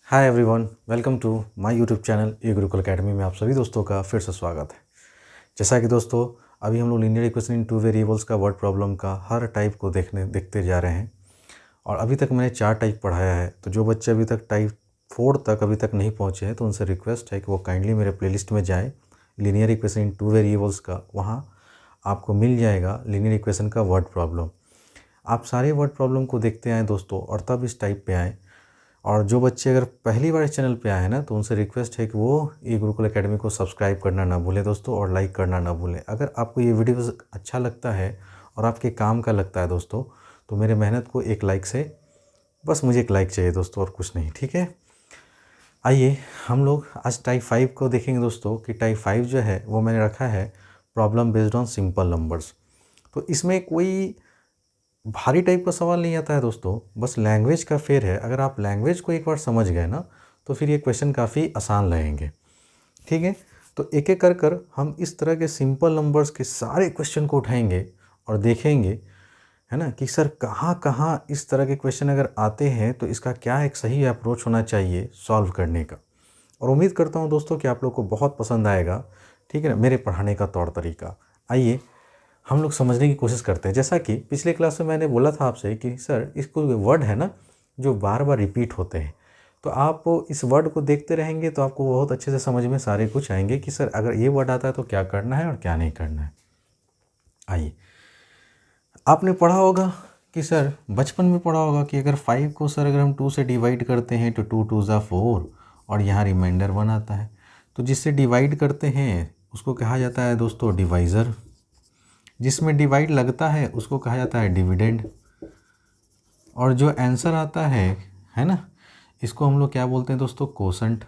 Hi everyone, welcome to my YouTube channel a Gurukul academy में आप सभी दोस्तों का फिर से स्वागत है। जैसा कि दोस्तों अभी हम लोग linear equation in two variables का वर्ड प्रॉब्लम का हर टाइप को देखते जा रहे हैं और अभी तक मैंने 4 टाइप पढ़ाया है। तो जो बच्चे अभी तक टाइप 4 तक अभी तक नहीं पहुँचे हैं तो उनसे रिक्वेस्ट है कि वो काइंडली मेरे प्लेलिस्ट में जाएँ। Linear equation in two variables का वहाँ आपको मिल जाएगा लीनियर इक्वेशन का वर्ड प्रॉब्लम। आप सारे वर्ड प्रॉब्लम को देखते आएँ दोस्तों और तब इस टाइप पे आएँ। और जो बच्चे अगर पहली बार इस चैनल पे आए हैं ना तो उनसे रिक्वेस्ट है कि वो ए गुरुकुल एकेडमी को सब्सक्राइब करना ना भूलें दोस्तों और लाइक करना ना भूलें। अगर आपको ये वीडियो अच्छा लगता है और आपके काम का लगता है दोस्तों तो मेरे मेहनत को एक लाइक से, बस मुझे एक लाइक चाहिए दोस्तों और कुछ नहीं, ठीक है। आइए हम लोग आज टाइप 5 को देखेंगे दोस्तों कि टाइप 5 जो है वो मैंने रखा है problem based on simple numbers. तो इसमें कोई भारी टाइप का सवाल नहीं आता है दोस्तों, बस लैंग्वेज का फेर है। अगर आप लैंग्वेज को एक बार समझ गए ना तो फिर ये क्वेश्चन काफ़ी आसान रहेंगे, ठीक है। तो एक एक कर हम इस तरह के सिंपल नंबर्स के सारे क्वेश्चन को उठाएंगे और देखेंगे, है ना, कि सर कहाँ कहाँ इस तरह के क्वेश्चन अगर आते हैं तो इसका क्या एक सही अप्रोच होना चाहिए सॉल्व करने का। और उम्मीद करता हूँ दोस्तों कि आप लोग को बहुत पसंद आएगा, ठीक है ना, मेरे पढ़ाने का तौर तरीका। आइए हम लोग समझने की कोशिश करते हैं। जैसा कि पिछले क्लास में मैंने बोला था आपसे कि सर इसको वर्ड है ना जो बार बार रिपीट होते हैं, तो आप इस वर्ड को देखते रहेंगे तो आपको बहुत अच्छे से समझ में सारे कुछ आएंगे कि सर अगर ये वर्ड आता है तो क्या करना है और क्या नहीं करना है। आइए, आपने पढ़ा होगा कि सर बचपन में पढ़ा होगा कि अगर 5 को सर अगर हम 2 से डिवाइड करते हैं तो 2 2 ज़ा 4 और यहाँ रिमाइंडर 1 आता है। तो जिससे डिवाइड करते हैं उसको कहा जाता है दोस्तों डिवाइज़र। जिसमें डिवाइड लगता है उसको कहा जाता है डिविडेंड। और जो आंसर आता है ना, इसको हम लोग क्या बोलते हैं दोस्तों, कोसेंट।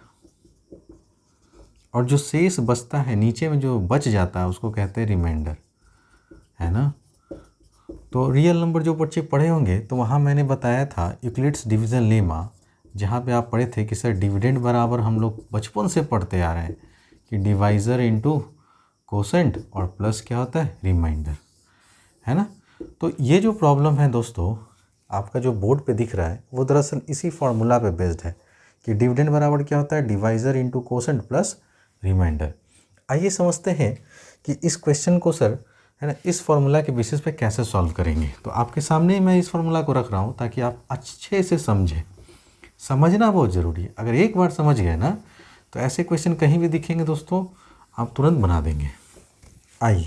और जो शेष बचता है नीचे में जो बच जाता है उसको कहते हैं रिमाइंडर, है ना। तो रियल नंबर जो बच्चे पढ़े होंगे तो वहाँ मैंने बताया था यूक्लिड्स डिवीज़न लेमा, जहाँ पे आप पढ़े थे कि सर डिविडेंड बराबर हम लोग बचपन से पढ़ते आ रहे हैं कि डिवाइज़र इंटू कोसेंट और प्लस क्या होता है रिमाइंडर, है ना। तो ये जो प्रॉब्लम है दोस्तों आपका जो बोर्ड पे दिख रहा है वो दरअसल इसी फार्मूला पे बेस्ड है कि डिविडेंड बराबर क्या होता है divisor into quotient plus remainder. आइए समझते हैं कि इस क्वेश्चन को सर, है ना, इस फार्मूला के बेसिस पे कैसे सॉल्व करेंगे। तो आपके सामने मैं इस फार्मूला को रख रहा हूँ ताकि आप अच्छे से समझें। समझना बहुत ज़रूरी है। अगर एक बार समझ गए ना तो ऐसे क्वेश्चन कहीं भी दिखेंगे दोस्तों आप तुरंत बना देंगे। आइए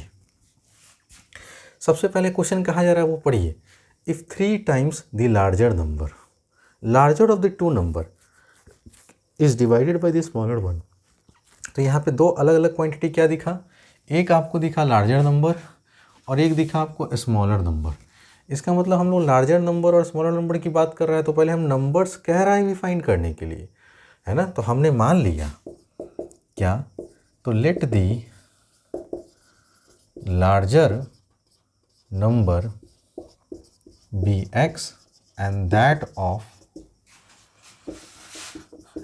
सबसे पहले क्वेश्चन कहा जा रहा है वो पढ़िए। If 3 times the larger of the 2 number is divided by the smaller one. तो यहाँ पे दो अलग अलग क्वांटिटी क्या दिखा, एक आपको दिखा लार्जर नंबर और एक दिखा आपको स्मॉलर नंबर। इसका मतलब हम लोग लार्जर नंबर और स्मॉलर नंबर की बात कर रहे हैं तो पहले हम नंबर्स कह रहे हैं फाइंड करने के लिए, है ना। तो हमने मान लिया क्या, तो late the larger number be x and that of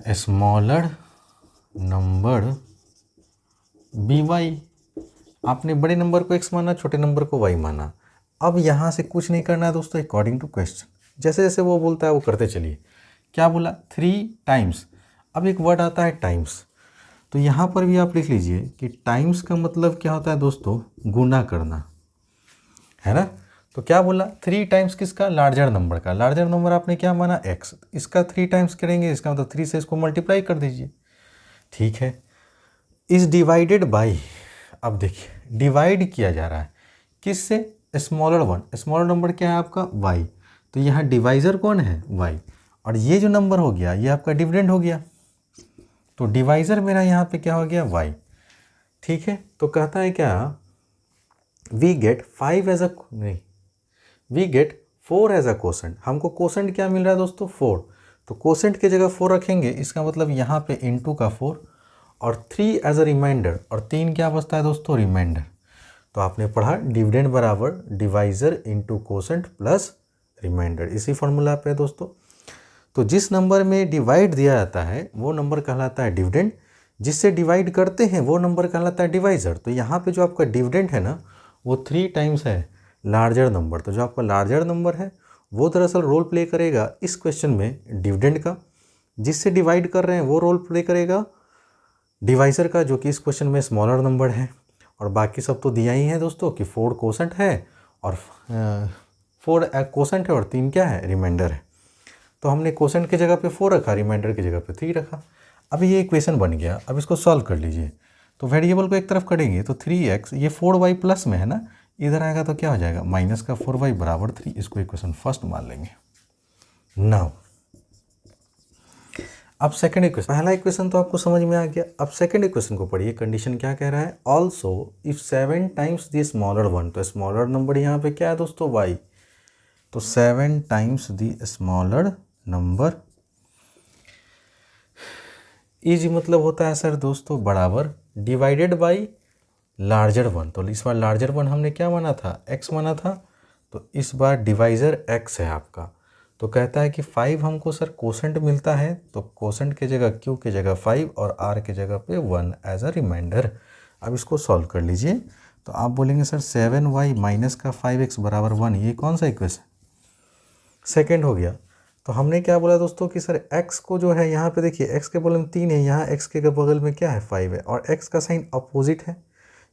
a smaller number be y। आपने बड़े नंबर को x माना, छोटे नंबर को y माना। अब यहाँ से कुछ नहीं करना है दोस्तों, अकॉर्डिंग टू क्वेश्चन जैसे जैसे वो बोलता है वो करते चलिए। क्या बोला, 3 टाइम्स। अब एक वर्ड आता है टाइम्स, तो यहाँ पर भी आप लिख लीजिए कि टाइम्स का मतलब क्या होता है दोस्तों, गुना करना, है ना। तो क्या बोला, 3 टाइम्स किसका, लार्जर नंबर का। लार्जर नंबर आपने क्या माना, x, इसका 3 टाइम्स करेंगे, इसका मतलब 3 से इसको मल्टीप्लाई कर दीजिए, ठीक है। इज डिवाइडेड बाई, अब देखिए डिवाइड किया जा रहा है किससे, स्मॉलर वन। स्मॉलर नंबर क्या है आपका, y। तो यहाँ डिवाइज़र कौन है, y। और ये जो नंबर हो गया ये आपका डिविडेंड हो गया। तो डिवाइज़र मेरा यहाँ पे क्या हो गया, y, ठीक है। तो कहता है क्या, वी गेट 5 एज अ, नहीं, we get 4 as a quotient. हमको कोसेंट क्या मिल रहा है दोस्तों, 4। तो कोसेंट की जगह 4 रखेंगे, इसका मतलब यहाँ पे इंटू का 4 और 3 एज अ रिमाइंडर, और 3 क्या बचता है दोस्तों, रिमाइंडर। तो आपने पढ़ा डिविडेंड बराबर divisor into quotient plus remainder, इसी फॉर्मूला पे है दोस्तों। तो जिस नंबर में डिवाइड दिया जाता है वो नंबर कहलाता है डिविडेंड, जिससे डिवाइड करते हैं वो नंबर कहलाता है डिवाइज़र। तो यहाँ पे जो आपका डिविडेंड है ना वो 3 टाइम्स है लार्जर नंबर। तो जो आपका लार्जर नंबर है वो दरअसल रोल प्ले करेगा इस क्वेश्चन में डिविडेंड का, जिससे डिवाइड कर रहे हैं वो रोल प्ले करेगा डिवाइज़र का, जो कि इस क्वेश्चन में स्मॉलर नंबर है। और बाकी सब तो दिया ही है दोस्तों कि 4 कोसेंट है और 4 कोसेंट है और 3 क्या है, रिमाइंडर है। तो हमने कोसेंट की जगह पे 4 रखा, रिमाइंडर की जगह पे 3 रखा। अब ये इक्वेशन बन गया। अब इसको सॉल्व कर लीजिए। तो वेरिएबल को एक तरफ करेंगे तो 3x, ये 4y प्लस में है ना, इधर आएगा तो क्या हो जाएगा, माइनस का 4y बराबर 3। इसको इक्वेशन फर्स्ट मान लेंगे। नाउ अब सेकंड इक्वेशन, पहला इक्वेशन तो आपको समझ में आ गया। अब सेकंड इक्वेशन को पढ़िए। कंडीशन क्या कह रहा है, also if 7 times the smaller one, तो स्मॉलर नंबर यहाँ पे क्या है दोस्तों, y। तो 7 times the smaller number is मतलब होता है सर दोस्तों बराबर डिवाइडेड बाई लार्जर वन। तो इस बार लार्जर वन हमने क्या माना था, x माना था, तो इस बार डिवाइज़र x है आपका। तो कहता है कि 5 हमको सर कोसेंट मिलता है, तो कोसेंट की जगह q की जगह 5 और r की जगह पे 1 एज अ रिमाइंडर। अब इसको सॉल्व कर लीजिए। तो आप बोलेंगे सर 7y माइनस का 5x बराबर 1, ये कौन सा इक्वेशन, सेकेंड हो गया। तो हमने क्या बोला दोस्तों कि सर x को जो है यहाँ पे देखिए, x के बगल में 3 है, यहाँ x के बगल में क्या है, 5 है, और x का साइन अपोजिट है।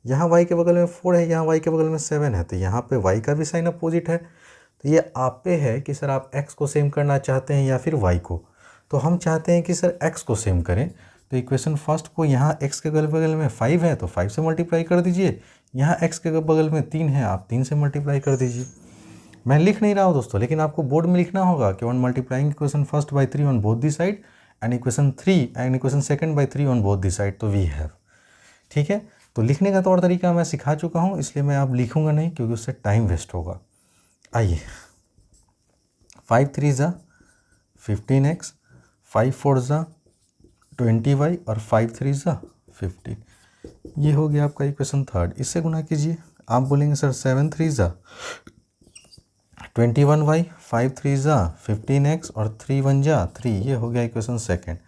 यहाँ y के बगल में 4 है, यहाँ y के बगल में 7 है, तो यहाँ पे y का भी साइन अपोजिट है। तो ये आप पे है कि सर आप x को सेम करना चाहते हैं या फिर y को। तो हम चाहते हैं कि सर x को सेम करें। तो इक्वेशन फर्स्ट को, यहाँ x के बगल में 5 है तो 5 से मल्टीप्लाई कर दीजिए, यहाँ x के बगल में 3 है, आप 3 से मल्टीप्लाई कर दीजिए। मैं लिख नहीं रहा हूँ दोस्तों, लेकिन आपको बोर्ड में लिखना होगा कि 1 multiplying equation first by 3 on both the side and equation second by 3 on both the side, तो वी हैव। ठीक है, तो लिखने का तौर तरीका मैं सिखा चुका हूँ, इसलिए मैं अब लिखूँगा नहीं क्योंकि उससे टाइम वेस्ट होगा। आइए, 5 3 ज़ा 15x, 5 4 ज़ा 20y और 5 3 ज़ा 15। ये हो गया आपका इक्वेशन थर्ड। इससे गुना कीजिए। आप बोलेंगे सर 7 3 ज़ा 21y, 5 3 ज़ा 15x और 3 1 ज़ा 3, ये हो गया इक्वेशन सेकेंड।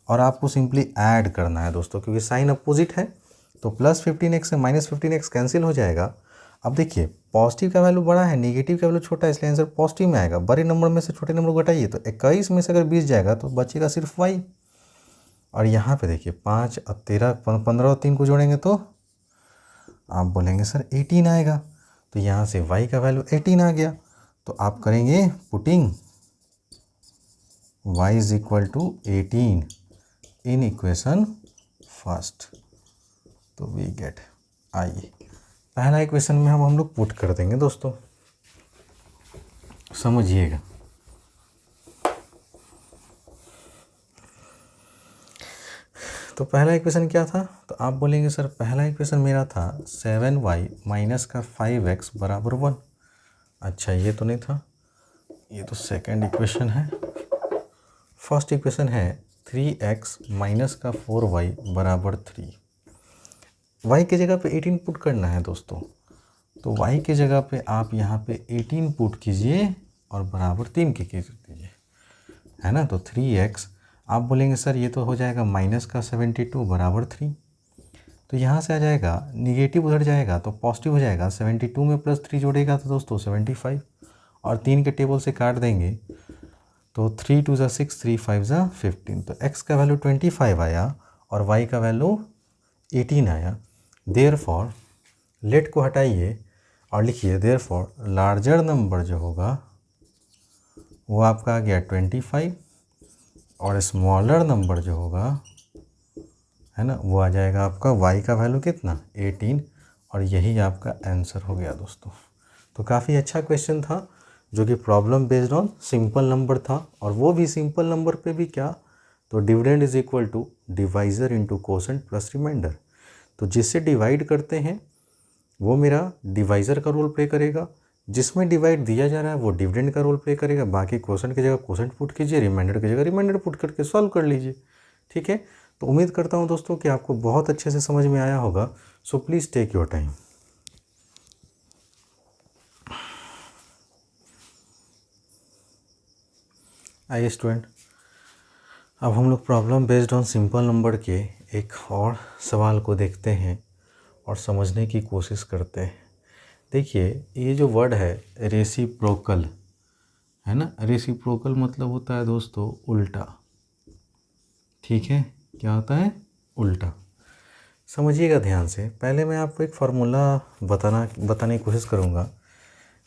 और आपको सिंपली ऐड करना है दोस्तों, क्योंकि साइन अपोजिट है, तो प्लस 15x से माइनस 15x कैंसिल हो जाएगा। अब देखिए, पॉजिटिव का वैल्यू बड़ा है, नेगेटिव का वैल्यू छोटा है, इसलिए आंसर पॉजिटिव में आएगा। बड़े नंबर में से छोटे नंबर को घटाइए, तो 21 में से अगर 20 जाएगा तो बचेगा सिर्फ y। और यहाँ पे देखिए 5 और 13, 15 और 3 को जोड़ेंगे तो आप बोलेंगे सर 18 आएगा। तो यहाँ से y का वैल्यू 18 आ गया। तो आप करेंगे putting y is equal to 18 in equation first, तो वी गेट। आइए, पहला इक्वेशन में हम लोग पुट कर देंगे दोस्तों, समझिएगा। तो पहला इक्वेशन क्या था, तो आप बोलेंगे सर पहला इक्वेशन मेरा था 7y माइनस का 5x बराबर 1। अच्छा, ये तो नहीं था, ये तो सेकंड इक्वेशन है। फर्स्ट इक्वेशन है 3x माइनस का 4y बराबर 3। y की जगह पे 18 पुट करना है दोस्तों, तो y की जगह पे आप यहाँ पे 18 पुट कीजिए और बराबर 3 के दीजिए, है ना। तो 3x, आप बोलेंगे सर ये तो हो जाएगा माइनस का 72 बराबर 3। तो यहाँ से आ जाएगा, निगेटिव उधर जाएगा तो पॉजिटिव हो जाएगा। 72 में प्लस 3 जोड़ेगा तो दोस्तों 75, और 3 के टेबल से काट देंगे तो 3 2 ज़ा 6, 3 5 ज़ा 15। तो x का वैल्यू 25 आया और y का वैल्यू 18 आया। देयरफॉर लेट को हटाइए और लिखिए देयरफॉर लार्जर नंबर जो होगा वो आपका आ गया 25, और स्मॉलर नंबर जो होगा, है ना, वो आ जाएगा आपका y का वैल्यू कितना, 18। और यही आपका आंसर हो गया दोस्तों। तो काफ़ी अच्छा क्वेश्चन था, जो कि problem based on simple number था, और वो भी सिंपल नंबर पे भी क्या, तो dividend is equal to divisor into quotient plus remainder. तो जिससे डिवाइड करते हैं वो मेरा डिवाइज़र का रोल प्ले करेगा, जिसमें डिवाइड दिया जा रहा है वो डिविडेंड का रोल प्ले करेगा। बाकी कोसेंट की जगह कोसेंट पुट कीजिए, रिमाइंडर की जगह रिमाइंडर पुट करके सॉल्व कर लीजिए। ठीक है, तो उम्मीद करता हूँ दोस्तों कि आपको बहुत अच्छे से समझ में आया होगा। So please take your time. आइए स्टूडेंट, अब हम लोग problem based on simple number के एक और सवाल को देखते हैं और समझने की कोशिश करते हैं। देखिए, ये जो वर्ड है रेसिप्रोकल, है ना, रेसिप्रोकल मतलब होता है दोस्तों उल्टा। ठीक है, क्या होता है उल्टा। समझिएगा ध्यान से। पहले मैं आपको एक फार्मूला बताने की कोशिश करूँगा।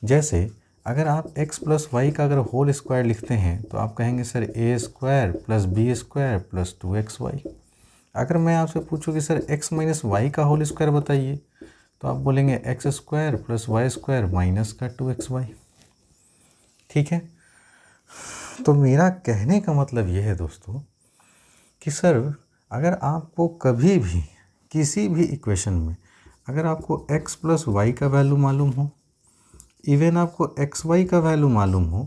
जैसे अगर आप x प्लस वाई का अगर होल स्क्वायर लिखते हैं तो आप कहेंगे sir A square plus B square plus 2xy। अगर मैं आपसे पूछूँ कि सर x माइनस वाई का होल स्क्वायर बताइए तो आप बोलेंगे X square plus Y square minus का 2xy। ठीक है, तो मेरा कहने का मतलब ये है दोस्तों कि सर अगर आपको कभी भी किसी भी इक्वेशन में अगर आपको x प्लस वाई का वैल्यू मालूम हो, इवन आपको एक्स वाई का वैल्यू मालूम हो,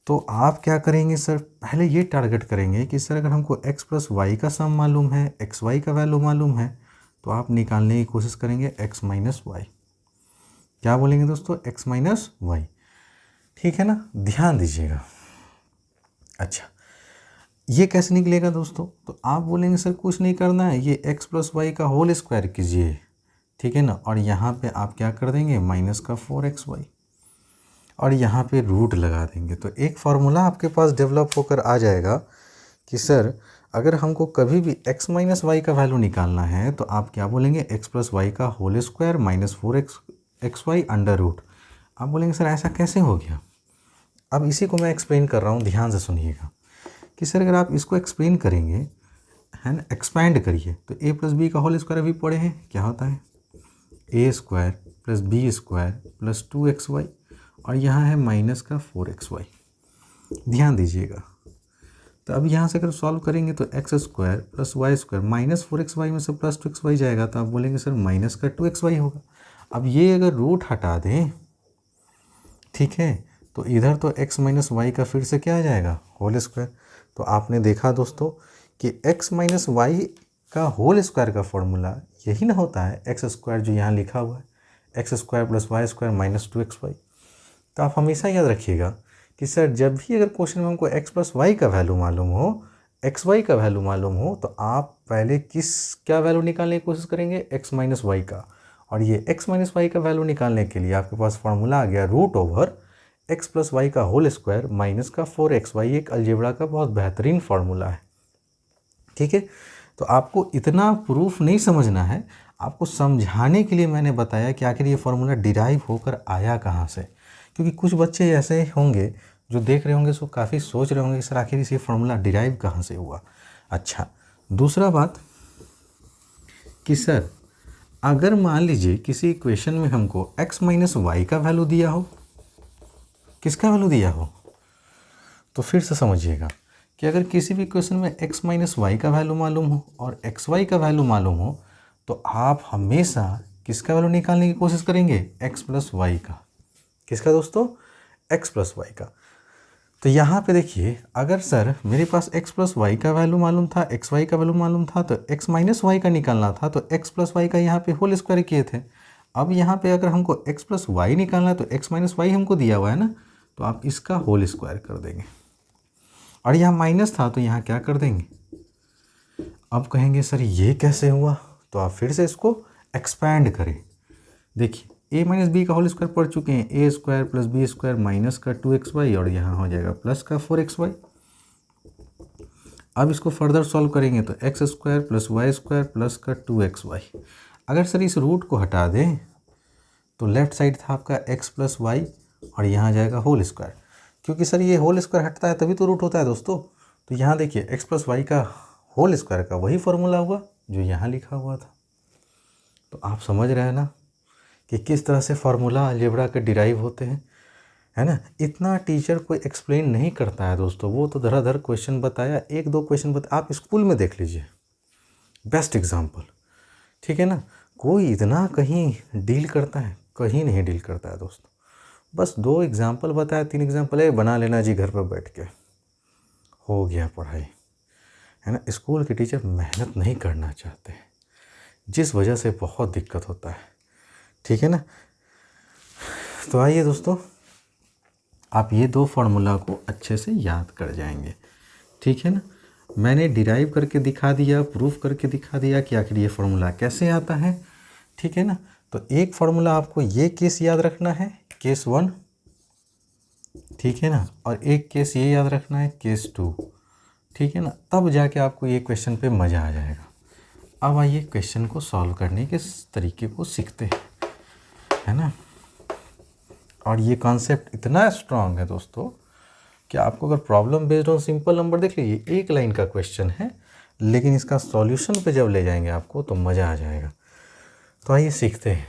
तो आप क्या करेंगे सर, पहले ये टारगेट करेंगे कि सर अगर हमको x प्लस वाई का सम मालूम है, एक्स वाई का वैल्यू मालूम है, तो आप निकालने की कोशिश करेंगे x माइनस वाई। क्या बोलेंगे दोस्तों, x माइनस वाई। ठीक है ना, ध्यान दीजिएगा। अच्छा, ये कैसे निकलेगा दोस्तों, तो आप बोलेंगे सर कुछ नहीं करना है, ये x प्लस वाई का होल स्क्वायर कीजिए। ठीक है ना, और यहाँ पे आप क्या कर देंगे माइनस का 4xy और यहाँ पे रूट लगा देंगे। तो एक फार्मूला आपके पास डेवलप होकर आ जाएगा कि सर अगर हमको कभी भी x माइनस वाई का वैल्यू निकालना है तो आप क्या बोलेंगे, x प्लस वाई का whole square minus 4xy under root. आप बोलेंगे सर ऐसा कैसे हो गया। अब इसी को मैं एक्सप्लेन कर रहा हूँ, ध्यान से सुनिएगा कि सर अगर आप इसको एक्सप्लेन करेंगे, है ना, एक्सपैंड करिए, तो a प्लस बी का होल स्क्वायर अभी पढ़े हैं, क्या होता है A square plus B square plus 2xy और यहाँ है माइनस का 4xy। ध्यान दीजिएगा। तो अब यहाँ से अगर सॉल्व करेंगे तो x square plus Y square minus 4xy में से प्लस 2xy जाएगा, तो आप बोलेंगे सर माइनस का 2xy होगा। अब ये अगर रूट हटा दें, ठीक है, तो इधर तो x माइनस वाई का फिर से क्या आ जाएगा, होल स्क्वायर। तो आपने देखा दोस्तों कि x माइनस वाई का होल स्क्वायर का फॉर्मूला यही ना होता है, एक्स स्क्वायर जो यहाँ लिखा हुआ है, x square plus Y square minus 2xy। तो आप हमेशा याद रखिएगा कि सर जब भी अगर क्वेश्चन में हमको x प्लस वाई का वैल्यू मालूम हो, एक्स वाई का वैल्यू मालूम हो, तो आप पहले क्या वैल्यू निकालने की कोशिश करेंगे, x माइनस वाई का। और ये x माइनस वाई का वैल्यू निकालने के लिए आपके पास फार्मूला आ गया root over x plus y का होल स्क्वायर माइनस का 4xy। एक अलजेब्रा का बहुत बेहतरीन फार्मूला है। ठीक है, तो आपको इतना प्रूफ नहीं समझना है, आपको समझाने के लिए मैंने बताया कि आखिर ये फार्मूला डिराइव होकर आया कहाँ से। क्योंकि कुछ बच्चे ऐसे होंगे जो देख रहे होंगे, सो काफ़ी सोच रहे होंगे कि सर आखिर ये फार्मूला डिराइव कहाँ से हुआ। अच्छा, दूसरा बात कि सर अगर मान लीजिए किसी इक्वेशन में हमको x माइनस वाई का वैल्यू दिया हो, किसका वैल्यू दिया हो, तो फिर से समझिएगा कि अगर किसी भी इक्वेशन में x माइनस वाई का वैल्यू मालूम हो और एक्स वाई का वैल्यू मालूम हो, तो आप हमेशा किसका वैल्यू निकालने की कोशिश करेंगे, x प्लस वाई का। किसका दोस्तों, x प्लस वाई का। तो यहाँ पे देखिए, अगर सर मेरे पास x प्लस वाई का वैल्यू मालूम था, एक्स वाई का वैल्यू मालूम था, तो x माइनस वाई का निकालना था, तो x प्लस वाई का यहाँ पे होल स्क्वायर किए थे। अब यहाँ पे अगर हमको x प्लस वाई निकालना है तो x माइनस वाई हमको दिया हुआ है ना, तो आप इसका होल स्क्वायर कर देंगे। और यहाँ माइनस था तो यहाँ क्या कर देंगे, अब कहेंगे सर ये कैसे हुआ, तो आप फिर से इसको एक्सपैंड करें। देखिए a माइनस बी का होल स्क्वायर पढ़ चुके हैं, A square plus B square minus का 2xy और यहाँ हो जाएगा प्लस का 4xy। अब इसको फर्दर सॉल्व करेंगे तो x square plus Y square plus का 2xy। अगर सर इस रूट को हटा दें तो लेफ्ट साइड था आपका x प्लस वाई और यहाँ आ जाएगा होल स्क्वायर। क्योंकि सर ये होल स्क्वायर हटता है तभी तो रूट होता है दोस्तों। तो यहाँ देखिए x प्लस वाई का होल स्क्वायर का वही फॉर्मूला हुआ जो यहाँ लिखा हुआ था। तो आप समझ रहे हैं ना कि किस तरह से फार्मूला अलजेब्रा के डिराइव होते हैं, है ना। इतना टीचर कोई एक्सप्लेन नहीं करता है दोस्तों, वो तो धड़ाधड़ क्वेश्चन बताया, एक दो क्वेश्चन आप स्कूल में देख लीजिए, बेस्ट एग्जाम्पल। ठीक है ना, कोई इतना कहीं डील करता है, कहीं नहीं डील करता है दोस्तों। बस 2 एग्जाम्पल बताया, 3 एग्जाम्पल है, बना लेना जी घर पर बैठ के, हो गया पढ़ाई, है ना। स्कूल के टीचर मेहनत नहीं करना चाहते, जिस वजह से बहुत दिक्कत होता है। ठीक है ना, तो आइए दोस्तों, आप ये 2 फार्मूला को अच्छे से याद कर जाएंगे। ठीक है ना, मैंने डिराइव करके दिखा दिया, प्रूफ करके दिखा दिया कि आखिर ये फार्मूला कैसे आता है। ठीक है ना, तो एक फार्मूला आपको ये केस याद रखना है, केस 1, ठीक है ना, और एक केस ये याद रखना है, केस 2। ठीक है ना, तब जाके आपको ये क्वेश्चन पे मज़ा आ जाएगा। अब आइए क्वेश्चन को सॉल्व करने के तरीके को सीखते हैं, है ना। और ये कॉन्सेप्ट इतना स्ट्रांग है दोस्तों कि आपको अगर problem based on simple number देख लीजिए, एक लाइन का क्वेश्चन है, लेकिन इसका सॉल्यूशन पे जब ले जाएंगे आपको तो मज़ा आ जाएगा। तो आइए सीखते हैं।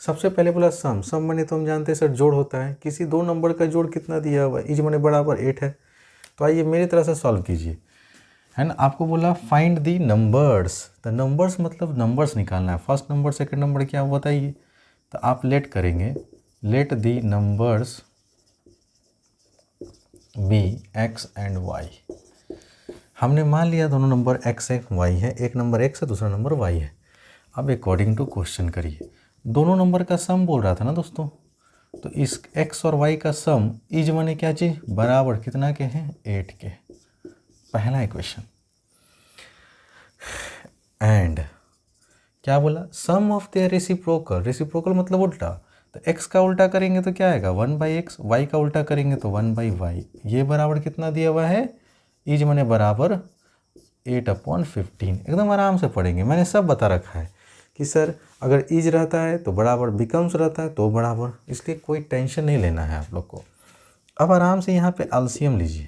सबसे पहले बोला सम। सम माने तो हम जानते हैं सर जोड़ होता है। किसी दो नंबर का जोड़ कितना दिया हुआ है, इज माने बराबर 8 है। तो आइए मेरी तरह से सॉल्व कीजिए, है ना। आपको बोला फाइंड दी नंबर्स। तो नंबर्स मतलब नंबर्स निकालना है। फर्स्ट नंबर सेकंड नंबर क्या वो बताइए। तो आप लेट करेंगे, let the numbers be x and y. हमने मान लिया दोनों नंबर एक्स है वाई है, एक नंबर एक्स है दूसरा नंबर वाई है। अब अकॉर्डिंग टू क्वेश्चन करिए। दोनों नंबर का सम बोल रहा था ना दोस्तों, तो इस x और y का सम इज माने क्या चीज़ बराबर कितना के हैं 8 के। पहला इक्वेशन। एंड क्या बोला सम ऑफ देयर रेसिप्रोकल। रेसिप्रोकल मतलब उल्टा, तो x का उल्टा करेंगे तो क्या आएगा 1/x, y का उल्टा करेंगे तो 1/y। ये बराबर कितना दिया हुआ है इज माने बराबर 8/15। एकदम आराम से पढ़ेंगे, मैंने सब बता रखा है कि सर अगर इज रहता है तो बराबर बिकम्स रहता है तो बराबर, इसलिए कोई टेंशन नहीं लेना है आप लोग को। अब आराम से यहाँ पे एलसीएम लीजिए।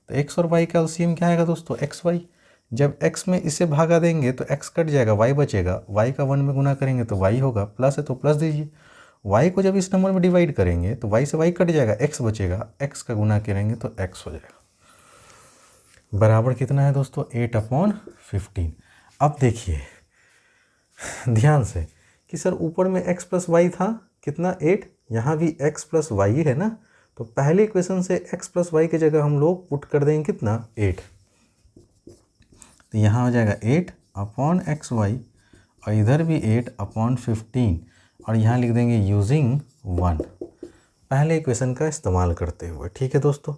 तो x और y का एलसीएम क्या आएगा दोस्तों एक्स वाई। जब x में इसे भागा देंगे तो x कट जाएगा, y बचेगा। y का 1 में गुना करेंगे तो y होगा, प्लस है तो प्लस दीजिए। y को जब इस नंबर में डिवाइड करेंगे तो y से y कट जाएगा, x बचेगा। x का गुना करेंगे तो x हो जाएगा। बराबर कितना है दोस्तों 8/15। अब देखिए ध्यान से कि सर ऊपर में x प्लस वाई था कितना 8, यहाँ भी x प्लस वाई है ना, तो पहले इक्वेशन से x प्लस वाई की जगह हम लोग पुट कर देंगे कितना 8। तो यहाँ हो जाएगा 8/xy और इधर भी 8/15 और यहाँ लिख देंगे यूजिंग 1, पहले इक्वेशन का इस्तेमाल करते हुए। ठीक है दोस्तों।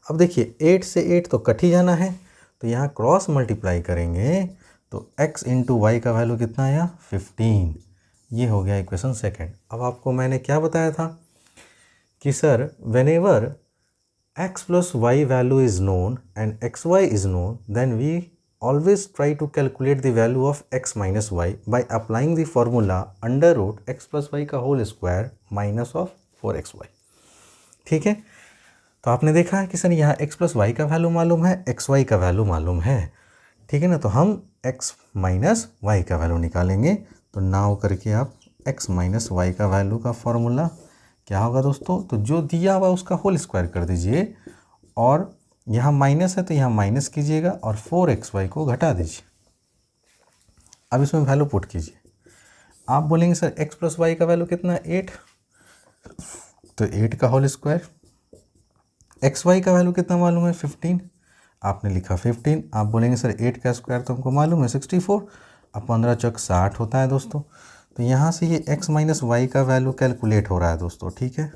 अब देखिए 8 से 8 तो कट ही जाना है, तो यहाँ क्रॉस मल्टीप्लाई करेंगे तो x इंटू वाई का वैल्यू कितना आया 15। ये हो गया इक्वेशन सेकंड। अब आपको मैंने क्या बताया था कि sir whenever x plus y value is known and x y is known then we always try to calculate the value of x minus y by applying the formula under root x plus y का whole square minus of 4xy। ठीक है, तो आपने देखा है कि sir यहाँ x plus y का वैल्यू मालूम है, एक्स वाई का वैल्यू मालूम है। ठीक है ना, तो हम x माइनस वाई का वैल्यू निकालेंगे। तो नाउ करके आप x माइनस वाई का वैल्यू का फॉर्मूला क्या होगा दोस्तों, तो जो दिया हुआ उसका होल स्क्वायर कर दीजिए और यहाँ माइनस है तो यहाँ माइनस कीजिएगा और 4xy को घटा दीजिए। अब इसमें वैल्यू पुट कीजिए। आप बोलेंगे सर x प्लस वाई का वैल्यू कितना 8, तो 8 का होल स्क्वायर। एक्स वाई का वैल्यू कितना मालूम है 15, आपने लिखा 15। आप बोलेंगे सर 8 का स्क्वायर तो हमको मालूम है 64, अब 15 चौक 60 होता है दोस्तों। तो यहाँ से ये x माइनस वाई का वैल्यू कैलकुलेट हो रहा है दोस्तों। ठीक है,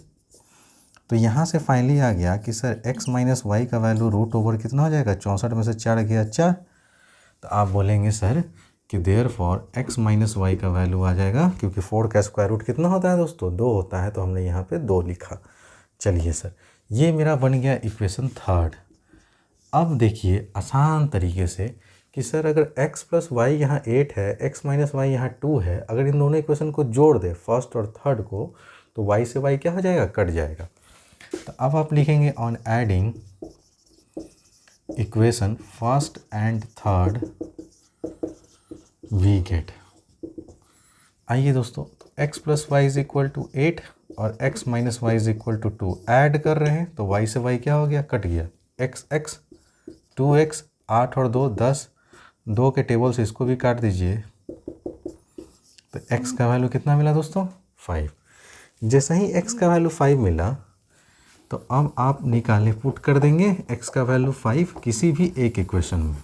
तो यहाँ से फाइनली आ गया कि सर x माइनस वाई का वैल्यू रूट ओवर कितना हो जाएगा 64 में से 4 गया 4। तो आप बोलेंगे सर कि देयरफॉर x माइनस वाई का वैल्यू आ जाएगा, क्योंकि 4 का स्क्वायर रूट कितना होता है दोस्तों 2 होता है, तो हमने यहाँ पे 2 लिखा। चलिए सर ये मेरा बन गया इक्वेशन थर्ड। अब देखिए आसान तरीके से कि सर अगर x प्लस वाई यहाँ 8 है, x माइनस वाई यहाँ 2 है, अगर इन दोनों इक्वेशन को जोड़ दे फर्स्ट और थर्ड को, तो y से y क्या हो जाएगा कट जाएगा। तो अब आप लिखेंगे on adding equation first and third we get. आइए दोस्तों, तो x plus y is equal to 8 और x minus y is equal to 2 add कर रहे हैं, तो y से y क्या हो गया कट गया। x 2x 8 और 2 10, 2 के टेबल से इसको भी काट दीजिए, तो x का वैल्यू कितना मिला दोस्तों 5। जैसे ही x का वैल्यू 5 मिला तो अब आप निकाले पुट कर देंगे x का वैल्यू 5 किसी भी एक इक्वेशन में,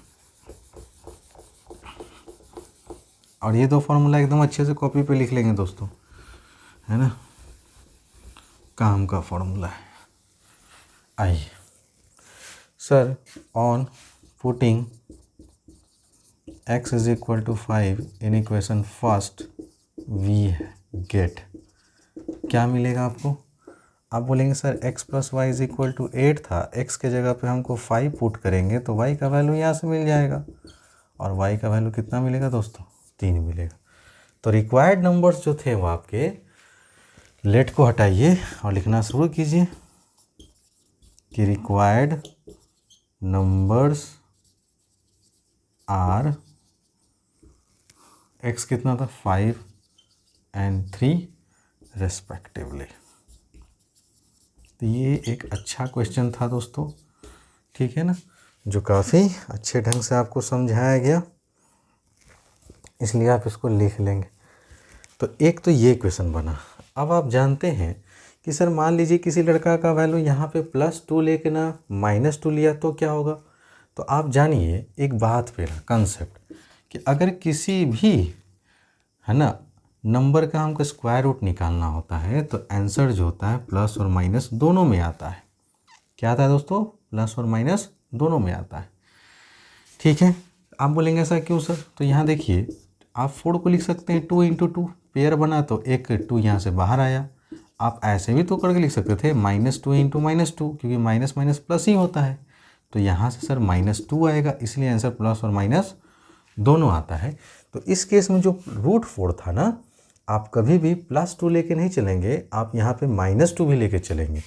और ये दो फॉर्मूला एकदम अच्छे से कॉपी पे लिख लेंगे दोस्तों, है ना, काम का फॉर्मूला है। आइए sir on putting x is equal to 5 in equation first we get, क्या मिलेगा आपको, आप बोलेंगे sir x plus y is equal to 8 था, x के जगह पे हमको 5 पुट करेंगे तो y का वैल्यू यहाँ से मिल जाएगा, और y का वैल्यू कितना मिलेगा दोस्तों, 3 मिलेगा। तो रिक्वायर्ड नंबर्स जो थे वो आपके, लेट को हटाइए और लिखना शुरू कीजिए कि रिक्वायर्ड नंबर्स आर, x कितना था 5 एंड 3 रेस्पेक्टिवली। तो ये एक अच्छा क्वेश्चन था दोस्तों, ठीक है ना, जो काफ़ी अच्छे ढंग से आपको समझाया गया, इसलिए आप इसको लिख लेंगे। तो एक तो ये क्वेश्चन बना। अब आप जानते हैं कि सर मान लीजिए किसी लड़का का वैल्यू यहाँ पे +2 लेके ना -2 लिया तो क्या होगा। तो आप जानिए एक बात पे ना कंसेप्ट, कि अगर किसी भी है ना नंबर का हमको स्क्वायर रूट निकालना होता है तो आंसर जो होता है प्लस और माइनस दोनों में आता है। क्या आता है दोस्तों, प्लस और माइनस दोनों में आता है, ठीक है। आप बोलेंगे ऐसा क्यों सर, तो यहाँ देखिए आप 4 को लिख सकते हैं 2 × 2, पेयर बना तो एक 2 यहाँ से बाहर आया। आप ऐसे भी तो करके लिख सकते थे -2 × -2, क्योंकि माइनस माइनस प्लस ही होता है, तो यहाँ से सर -2 आएगा, इसलिए आंसर प्लस और माइनस दोनों आता है। तो इस केस में जो √4 था ना, आप कभी भी +2 लेके नहीं चलेंगे, आप यहाँ पे -2 भी लेके चलेंगे।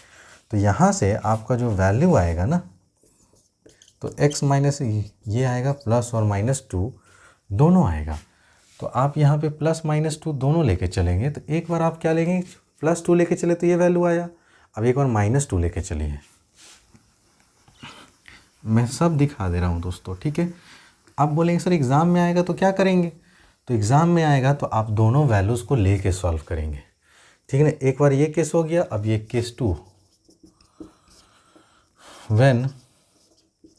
तो यहाँ से आपका जो वैल्यू आएगा ना, तो x माइनस ये आएगा प्लस और -2 दोनों आएगा। तो आप यहाँ पे प्लस -2 दोनों लेके चलेंगे। तो एक बार आप क्या लेंगे, +2 लेके चले तो ये वैल्यू आया, अब एक बार -2 लेके चलिए। मैं सब दिखा दे रहा हूँ दोस्तों, ठीक है। आप बोलेंगे सर एग्ज़ाम में आएगा तो क्या करेंगे, तो एग्ज़ाम में आएगा तो आप दोनों वैल्यूज़ को लेके सॉल्व करेंगे, ठीक है ना। एक बार ये केस हो गया, अब ये case 2, when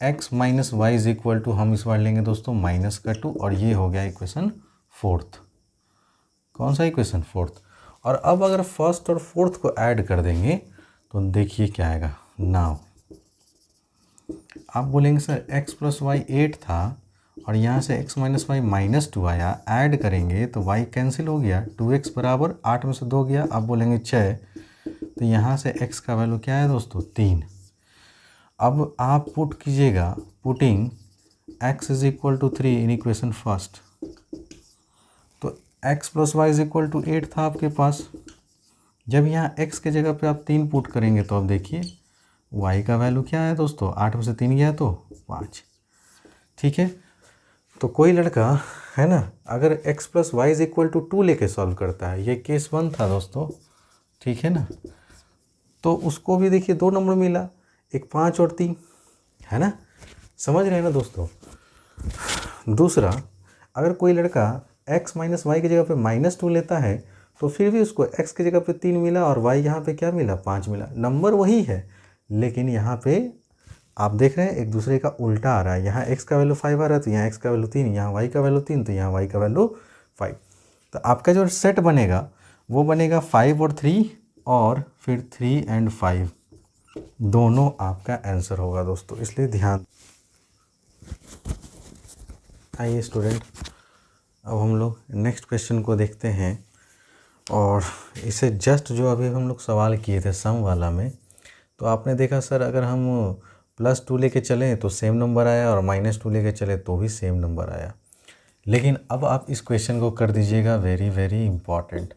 x minus y is equal to, हम इस बार लेंगे दोस्तों -2, और ये हो गया इक्वेशन 4th। कौन सा इक्वेशन 4th। और अब अगर फर्स्ट और फोर्थ को ऐड कर देंगे तो देखिए क्या आएगा। नाउ आप बोलेंगे सर x प्लस वाई 8 था और यहाँ से x माइनस वाई -2 आया, ऐड करेंगे तो y कैंसिल हो गया, 2x बराबर 8 में से 2 गया। आप बोलेंगे 6, तो यहाँ से x का वैल्यू क्या है दोस्तों 3। अब आप पुट कीजिएगा, putting x is equal to 3 in equation first, तो x plus y is equal to 8 था आपके पास। जब यहाँ x के जगह पे आप 3 पुट करेंगे तो अब देखिए y का वैल्यू क्या है दोस्तों, 8 में से 3 गया तो 5, ठीक है। तो कोई लड़का है ना अगर x plus y is equal to 2 लेके सॉल्व करता है, ये केस 1 था दोस्तों, ठीक है ना, तो उसको भी देखिए 2 नंबर मिला, एक 5 और 3, है ना, समझ रहे हैं ना दोस्तों। दूसरा, अगर कोई लड़का x माइनस वाई की जगह पे -2 लेता है तो फिर भी उसको x की जगह पे 3 मिला और y यहाँ पे क्या मिला 5 मिला, नंबर वही है, लेकिन यहाँ पे आप देख रहे हैं एक दूसरे का उल्टा आ रहा है। यहाँ x का वैल्यू 5 आ रहा है तो यहाँ x का वैल्यू 3, यहाँ y का वैल्यू 3 तो यहाँ y का वैल्यू 5। तो आपका जो सेट बनेगा वो बनेगा 5 और 3 और फिर 3 एंड 5 दोनों आपका आंसर होगा दोस्तों, इसलिए ध्यान। आइए स्टूडेंट, अब हम लोग नेक्स्ट क्वेश्चन को देखते हैं। और इसे जस्ट जो अभी हम लोग सवाल किए थे सम वाला में, तो आपने देखा सर अगर हम +2 लेके चलें तो सेम नंबर आया और -2 लेके चले तो भी सेम नंबर आया। लेकिन अब आप इस क्वेश्चन को कर दीजिएगा वेरी वेरी इंपॉर्टेंट,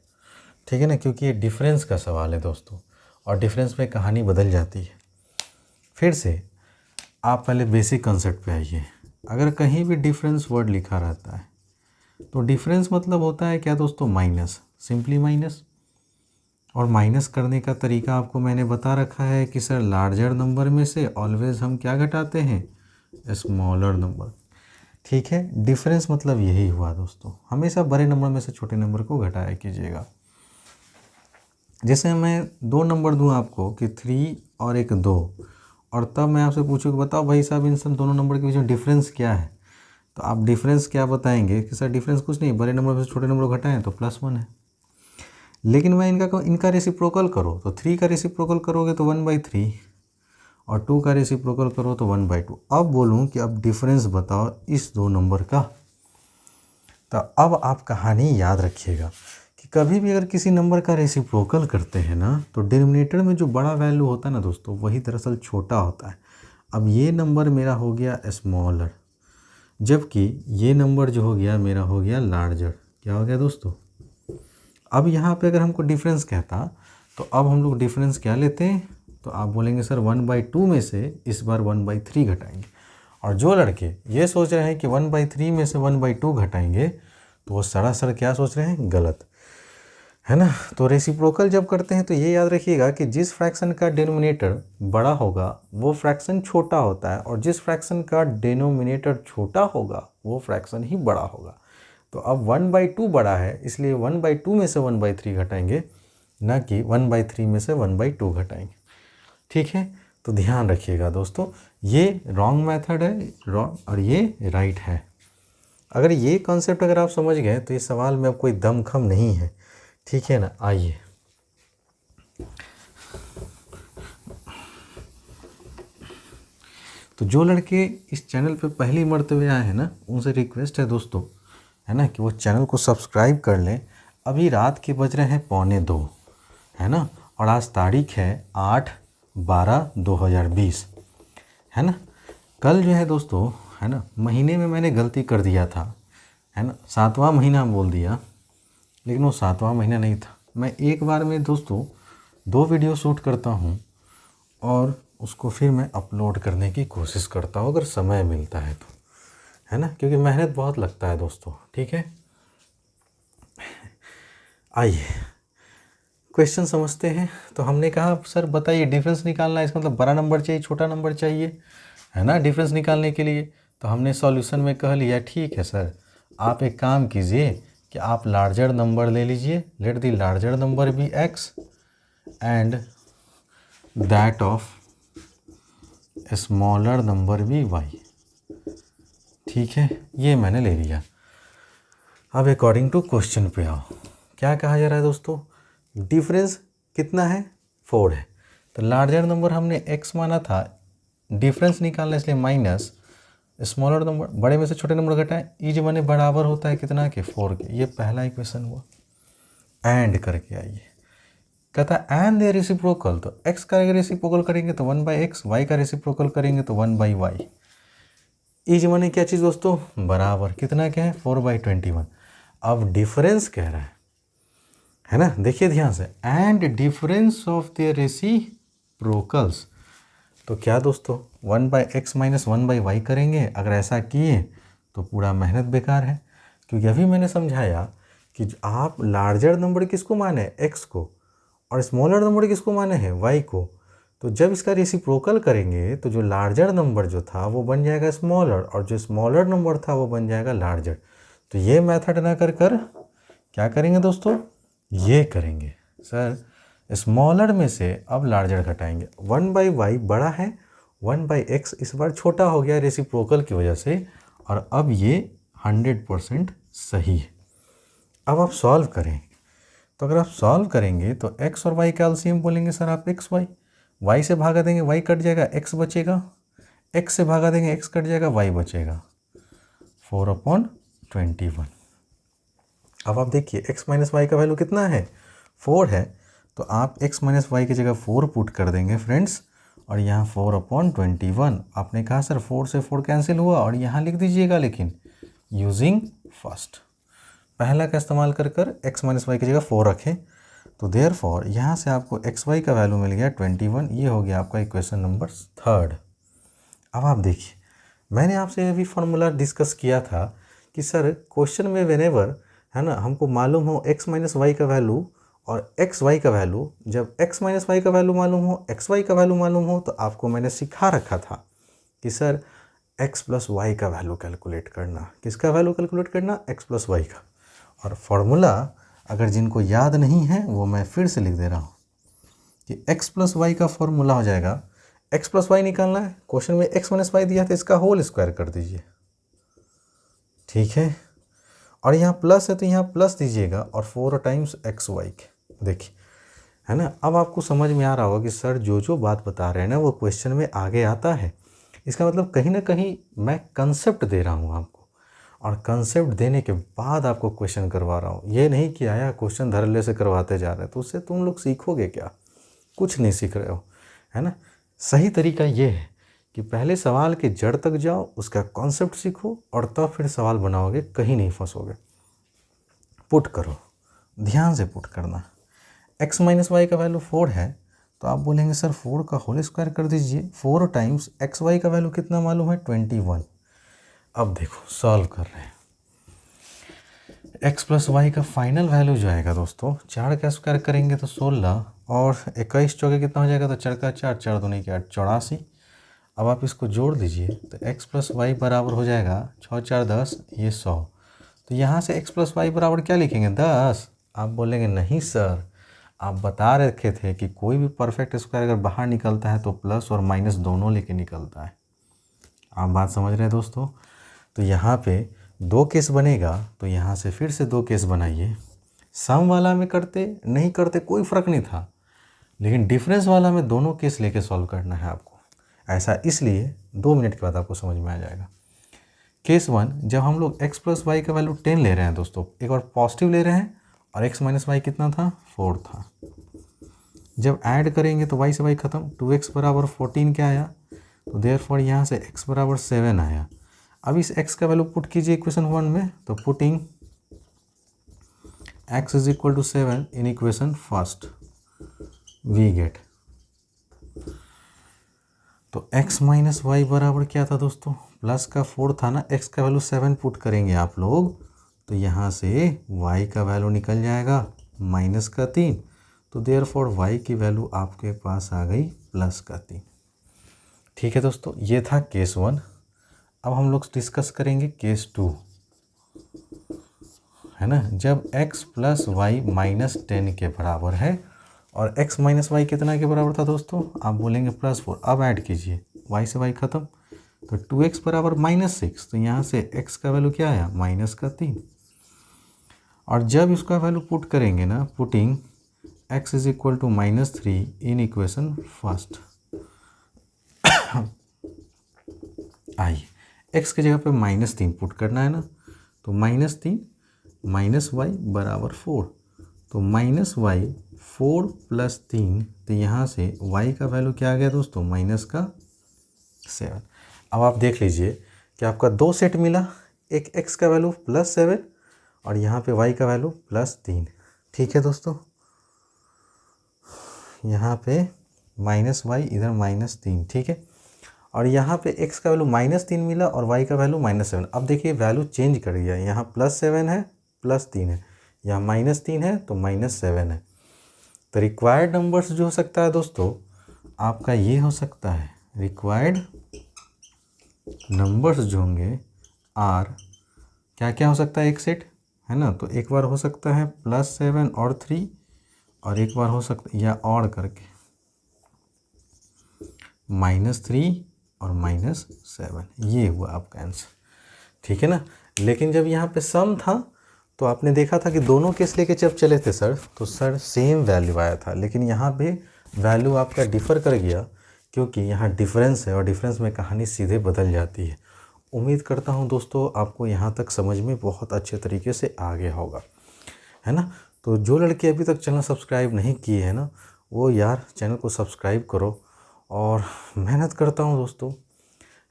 ठीक है ना, क्योंकि ये डिफरेंस का सवाल है दोस्तों और डिफरेंस में कहानी बदल जाती है। फिर से आप पहले बेसिक कंसेप्ट पे आइए। अगर कहीं भी डिफरेंस वर्ड लिखा रहता है तो डिफरेंस मतलब होता है क्या दोस्तों, माइनस, सिंपली माइनस। और माइनस करने का तरीका आपको मैंने बता रखा है कि सर लार्जर नंबर में से ऑलवेज हम क्या घटाते हैं, स्मॉलर नंबर, ठीक है। डिफरेंस मतलब यही हुआ दोस्तों, हमेशा बड़े नंबर में से छोटे नंबर को घटाया कीजिएगा। जैसे मैं 2 नंबर दूं आपको कि 3 और एक 2, और तब मैं आपसे पूछूँ कि बताओ भाई साहब इन सब दोनों नंबर के बीच में डिफरेंस क्या है, तो आप डिफरेंस क्या बताएंगे कि सर डिफरेंस कुछ नहीं, बड़े नंबर से छोटे नंबर को घटाएं तो +1 है। लेकिन मैं इनका रेसिप्रोकल करो तो 3 का रेसिप्रोकल करोगे तो 1/3 और 2 का रेसिप्रोकल करो तो 1/2। अब बोलूँ कि अब डिफरेंस बताओ इस 2 नंबर का, तो अब आप कहानी याद रखिएगा कि कभी भी अगर किसी नंबर का रेसिप्रोकल करते हैं ना तो डिनोमिनेटर में जो बड़ा वैल्यू होता है ना दोस्तों वही दरअसल छोटा होता है। अब ये नंबर मेरा हो गया स्मॉलर, जबकि ये नंबर जो हो गया मेरा हो गया लार्जर। क्या हो गया दोस्तों? अब यहाँ पे अगर हमको डिफरेंस कहता तो अब हम लोग डिफरेंस क्या लेते हैं, तो आप बोलेंगे सर 1/2 में से इस बार 1/3 घटाएंगे। और जो लड़के ये सोच रहे हैं कि 1/3 में से 1/2 घटाएंगे तो वो सरासर क्या सोच रहे हैं, गलत है ना। तो रेसिप्रोकल जब करते हैं तो ये याद रखिएगा कि जिस फ्रैक्शन का डिनोमिनेटर बड़ा होगा वो फ्रैक्शन छोटा होता है, और जिस फ्रैक्शन का डिनोमिनेटर छोटा होगा वो फ्रैक्शन ही बड़ा होगा। तो अब 1/2 बड़ा है इसलिए 1/2 में से 1/3 घटाएंगे, ना कि 1/3 में से 1/2 घटाएंगे। ठीक है, तो ध्यान रखिएगा दोस्तों, ये रॉन्ग मेथड है रॉन्ग और ये राइट है। अगर ये कॉन्सेप्ट अगर आप समझ गए तो ये सवाल में अब कोई दमखम नहीं है। ठीक है ना। आइए तो जो लड़के इस चैनल पे पहली मर्तबे आए हैं ना उनसे रिक्वेस्ट है दोस्तों, है ना, कि वो चैनल को सब्सक्राइब कर लें। अभी रात के बज रहे हैं 1:45, है ना, और आज तारीख है 8/12/2020, है ना। कल जो है दोस्तों, है ना, महीने में मैंने गलती कर दिया था, है ना, 7वां महीना बोल दिया, लेकिन वो 7वां महीना नहीं था। मैं एक बार में दोस्तों 2 वीडियो शूट करता हूँ और उसको फिर मैं अपलोड करने की कोशिश करता हूँ अगर समय मिलता है तो, है ना, क्योंकि मेहनत बहुत लगता है दोस्तों। ठीक है, आइए क्वेश्चन समझते हैं। तो हमने कहा सर बताइए डिफरेंस निकालना है, इसका मतलब बड़ा नंबर चाहिए छोटा नंबर चाहिए, है ना, डिफरेंस निकालने के लिए। तो हमने सॉल्यूशन में कह लिया ठीक है सर, आप एक काम कीजिए कि आप लार्जर नंबर ले लीजिए, let the larger number be x and that of smaller number be y. ठीक है, ये मैंने ले लिया। अब अकॉर्डिंग टू क्वेश्चन पे आओ, क्या कहा जा रहा है दोस्तों, डिफरेंस कितना है, 4 है। तो लार्जर नंबर हमने x माना था, डिफरेंस निकालना इसलिए माइनस स्मॉलर नंबर, बड़े में से छोटे नंबर घटाएं, ई जो बने बराबर होता है कितना के, 4 के। ये पहला इक्वेशन हुआ। एंड करके आइए, कहता है एंड दे रेसिप्रोकल, तो x का रेसिप्रोकल करेंगे तो 1/x, y का रेसिप्रोकल करेंगे तो 1/y। ई जो बने क्या चीज़ दोस्तों, बराबर, कितना क्या है, 4/21। अब डिफरेंस कह रहा है ना, देखिए ध्यान से, and difference of their reciprocals. तो क्या दोस्तों 1/x माइनस 1/y करेंगे। अगर ऐसा किए तो पूरा मेहनत बेकार है, क्योंकि अभी मैंने समझाया कि आप लार्जर नंबर किसको माने, x को, और स्मॉलर नंबर किसको माने हैं, y को। तो जब इसका रेसिप्रोकल करेंगे तो जो लार्जर नंबर जो था वो बन जाएगा स्मॉलर, और जो स्मॉलर नंबर था वो बन जाएगा लार्जर। तो ये मेथड ना कर क्या करेंगे दोस्तों, ये करेंगे सर, स्मॉलर में से अब लार्जर घटाएंगे। 1/y बड़ा है, 1/x इस बार छोटा हो गया रेसिप्रोकल की वजह से, और अब ये 100% सही है। अब आप सॉल्व करें, तो अगर आप सॉल्व करेंगे तो x और y का एलसीएम बोलेंगे सर आप x y, y से भागा देंगे y कट जाएगा, x बचेगा, x से भागा देंगे x कट जाएगा, y बचेगा, 4/21। अब आप देखिए x माइनस वाई का वैल्यू कितना है, 4 है। तो आप x माइनस वाई की जगह 4 पुट कर देंगे फ्रेंड्स, और यहाँ 4/21। आपने कहा सर 4 से 4 कैंसिल हुआ, और यहाँ लिख दीजिएगा लेकिन यूजिंग फर्स्ट, पहला का इस्तेमाल कर x माइनस वाई की जगह 4 रखें। तो देयरफॉर यहाँ से आपको एक्स वाई का वैल्यू मिल गया 21। ये हो गया आपका इक्वेशन नंबर 3। अब आप देखिए, मैंने आपसे अभी फार्मूला डिस्कस किया था कि सर क्वेश्चन में व्हेनेवर, है ना, हमको मालूम हो x माइनस वाई का वैल्यू और एक्स वाई का वैल्यू, जब x माइनस वाई का वैल्यू मालूम हो, एक्स वाई का वैल्यू मालूम हो, तो आपको मैंने सिखा रखा था कि सर x प्लस वाई का वैल्यू कैलकुलेट करना। किसका वैल्यू कैलकुलेट करना, x प्लस वाई का। और फार्मूला अगर जिनको याद नहीं है वो मैं फिर से लिख दे रहा हूँ कि x प्लस वाई का फॉर्मूला हो जाएगा, x प्लस वाई निकालना है, क्वेश्चन में x माइनस वाई दिया था, इसका होल स्क्वायर कर दीजिए, ठीक है। और यहाँ प्लस है तो यहाँ प्लस दीजिएगा, और 4 टाइम्स एक्स वाई के, देखिए, है ना। अब आपको समझ में आ रहा होगा कि सर जो बात बता रहे हैं ना वो क्वेश्चन में आगे आता है। इसका मतलब कहीं ना कहीं मैं कंसेप्ट दे रहा हूँ आपको, और कंसेप्ट देने के बाद आपको क्वेश्चन करवा रहा हूँ। ये नहीं कि आया क्वेश्चन धड़ल्ले से करवाते जा रहे हैं, तो उससे तुम लोग सीखोगे क्या? कुछ नहीं सीख रहे हो, है ना। सही तरीका ये है कि पहले सवाल के जड़ तक जाओ, उसका कॉन्सेप्ट सीखो और तब फिर सवाल बनाओगे, कहीं नहीं फंसोगे। पुट करो, ध्यान से पुट करना। x माइनस वाई का वैल्यू 4 है, तो आप बोलेंगे सर 4 का होल स्क्वायर कर दीजिए। 4 टाइम्स एक्स वाई का वैल्यू कितना मालूम है? 21। अब देखो सॉल्व कर रहे हैं। x प्लस वाई का फाइनल वैल्यू जो आएगा दोस्तों, 4 का स्क्वायर करेंगे तो 16 और 21 चौके कितना हो जाएगा? तो 4 का 4, 4 दूनी के 8, 84। अब आप इसको जोड़ दीजिए तो x प्लस वाई बराबर हो जाएगा 6 4 10, ये 100। तो यहाँ से x प्लस वाई बराबर क्या लिखेंगे? 10। आप बोलेंगे नहीं सर, आप बता रखे थे कि कोई भी परफेक्ट स्क्वायर अगर बाहर निकलता है तो प्लस और माइनस दोनों लेके निकलता है। आप बात समझ रहे हैं दोस्तों? तो यहाँ पे 2 केस बनेगा, तो यहाँ से फिर से 2 केस बनाइए। सम वाला में करते नहीं करते कोई फ़र्क नहीं था, लेकिन डिफरेंस वाला में दोनों केस लेके सॉल्व करना है आपको। ऐसा इसलिए 2 मिनट के बाद आपको समझ में आ जाएगा। केस 1, जब हम लोग x प्लस वाई का वैल्यू 10 ले रहे हैं दोस्तों, एक बार पॉजिटिव ले रहे हैं और x माइनस वाई कितना था? 4 था। जब ऐड करेंगे तो y से y खत्म, 2x बराबर 14 क्या आया? तो देयरफॉर यहाँ से x बराबर 7 आया। अब इस x का वैल्यू पुट कीजिए इक्वेशन 1 में, तो putting x is equal to 7 in equation first, we get, तो x माइनस वाई बराबर क्या था दोस्तों? प्लस का 4 था ना, x का वैल्यू 7 पुट करेंगे आप लोग, तो यहाँ से y का वैल्यू निकल जाएगा माइनस का 3, तो देयरफॉर y की वैल्यू आपके पास आ गई प्लस का 3। ठीक है दोस्तों, ये था केस 1। अब हम लोग डिस्कस करेंगे केस 2, है ना। जब x प्लस वाई माइनस 10 के बराबर है और x माइनस वाई कितना के बराबर था दोस्तों? आप बोलेंगे प्लस 4। अब ऐड कीजिए, y से y खत्म, तो 2x बराबर -6, तो यहाँ से x का वैल्यू क्या आया? माइनस का 3। और जब इसका वैल्यू पुट करेंगे ना, putting x is equal to -3 in equation first, आइए x की जगह पे -3 पुट करना है ना, तो -3 माइनस वाई बराबर 4, तो माइनस वाई 4 प्लस 3, तो यहाँ से y का वैल्यू क्या आ गया दोस्तों? माइनस का 7। अब आप देख लीजिए कि आपका 2 सेट मिला, एक x का वैल्यू +7 और यहाँ पे y का वैल्यू +3। ठीक है दोस्तों, यहाँ पे माइनस वाई, इधर -3, ठीक है। और यहाँ पे x का वैल्यू -3 मिला और y का वैल्यू -7। अब देखिए वैल्यू चेंज कर दिया, यहाँ +7 है, +3 है, यहाँ -3 है तो -7 है। तो रिक्वायर्ड नंबर्स जो हो सकता है दोस्तों आपका ये हो सकता है, रिक्वायर्ड नंबर्स जो होंगे आर क्या क्या हो सकता है? एक सेट है ना, तो एक बार हो सकता है +7 और 3, और एक बार हो सकता है या और करके -3 और -7, ये हुआ आपका आंसर। ठीक है ना। लेकिन जब यहाँ पे सम था तो आपने देखा था कि दोनों केस लेके जब चले थे सर, तो सर सेम वैल्यू आया था, लेकिन यहाँ पे वैल्यू आपका डिफ़र कर गया, क्योंकि यहाँ डिफरेंस है और डिफरेंस में कहानी सीधे बदल जाती है। उम्मीद करता हूँ दोस्तों आपको यहाँ तक समझ में बहुत अच्छे तरीके से आ गया होगा, है ना। तो जो लड़के अभी तक चैनल सब्सक्राइब नहीं किए हैं ना, वो यार चैनल को सब्सक्राइब करो। और मेहनत करता हूँ दोस्तों,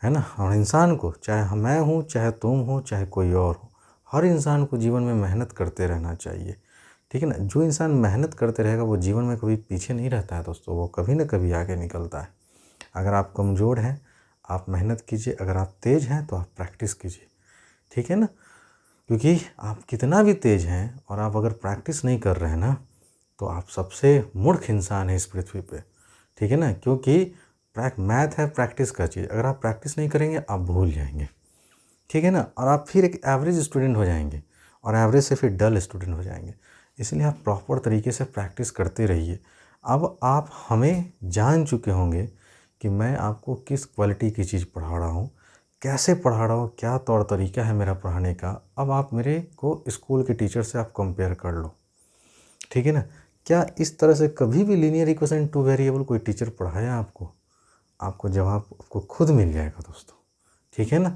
है ना। और इंसान को, चाहे मैं हूँ, चाहे तुम हो, चाहे कोई और हो, हर इंसान को जीवन में मेहनत करते रहना चाहिए। ठीक है ना। जो इंसान मेहनत करते रहेगा वो जीवन में कभी पीछे नहीं रहता है दोस्तों, वो कभी ना कभी आगे निकलता है। अगर आप कमज़ोर हैं आप मेहनत कीजिए, अगर आप तेज़ हैं तो आप प्रैक्टिस कीजिए। ठीक है ना। क्योंकि आप कितना भी तेज़ हैं और आप अगर प्रैक्टिस नहीं कर रहे हैं ना, तो आप सबसे मूर्ख इंसान हैं इस पृथ्वी पे। ठीक है ना। क्योंकि मैथ है प्रैक्टिस का चीज़, अगर आप प्रैक्टिस नहीं करेंगे आप भूल जाएंगे। ठीक है ना। और आप फिर एक एवरेज स्टूडेंट हो जाएंगे, और एवरेज से फिर डल स्टूडेंट हो जाएंगे। इसलिए आप प्रॉपर तरीके से प्रैक्टिस करते रहिए। अब आप हमें जान चुके होंगे कि मैं आपको किस क्वालिटी की चीज़ पढ़ा रहा हूँ, कैसे पढ़ा रहा हूँ, क्या तौर तरीका है मेरा पढ़ाने का। अब आप मेरे को स्कूल के टीचर से आप कंपेयर कर लो। ठीक है ना। क्या इस तरह से कभी भी लीनियर इक्वेशन टू वेरिएबल कोई टीचर पढ़ाया आपको? आपको जवाब आपको खुद मिल जाएगा दोस्तों। ठीक है ना।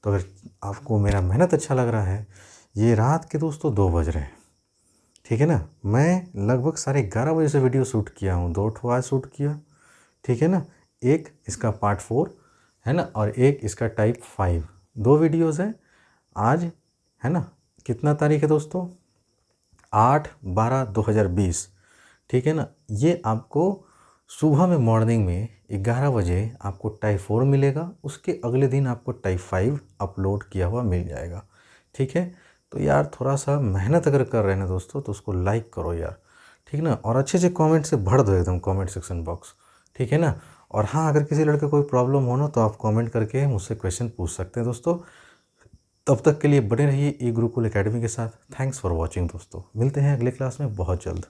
तो अगर आपको मेरा मेहनत अच्छा लग रहा है, ये रात के दोस्तों 2 बज रहे हैं, ठीक है ना। मैं लगभग 11:30 बजे से वीडियो शूट किया हूँ, 2 ठो आज शूट किया, ठीक है ना। एक इसका पार्ट 4 है ना, और एक इसका टाइप 5, 2 वीडियोज़ हैं आज, है ना। कितना तारीख है दोस्तों, 8/12/2020, ठीक है ना। ये आपको सुबह में मॉर्निंग में 11 बजे आपको टाइप 4 मिलेगा, उसके अगले दिन आपको टाइप 5 अपलोड किया हुआ मिल जाएगा, ठीक है। तो यार थोड़ा सा मेहनत अगर कर रहे हैं ना दोस्तों तो उसको लाइक करो यार, ठीक ना, और अच्छे से कमेंट से भर दो एकदम कमेंट सेक्शन बॉक्स, ठीक है ना। और हाँ, अगर किसी लड़के कोई प्रॉब्लम हो ना तो आप कमेंट करके मुझसे क्वेश्चन पूछ सकते हैं दोस्तों। तब तक के लिए बने रहिए ई गुरुकुल एकेडमी के साथ। थैंक्स फॉर वॉचिंग दोस्तों, मिलते हैं अगले क्लास में बहुत जल्द।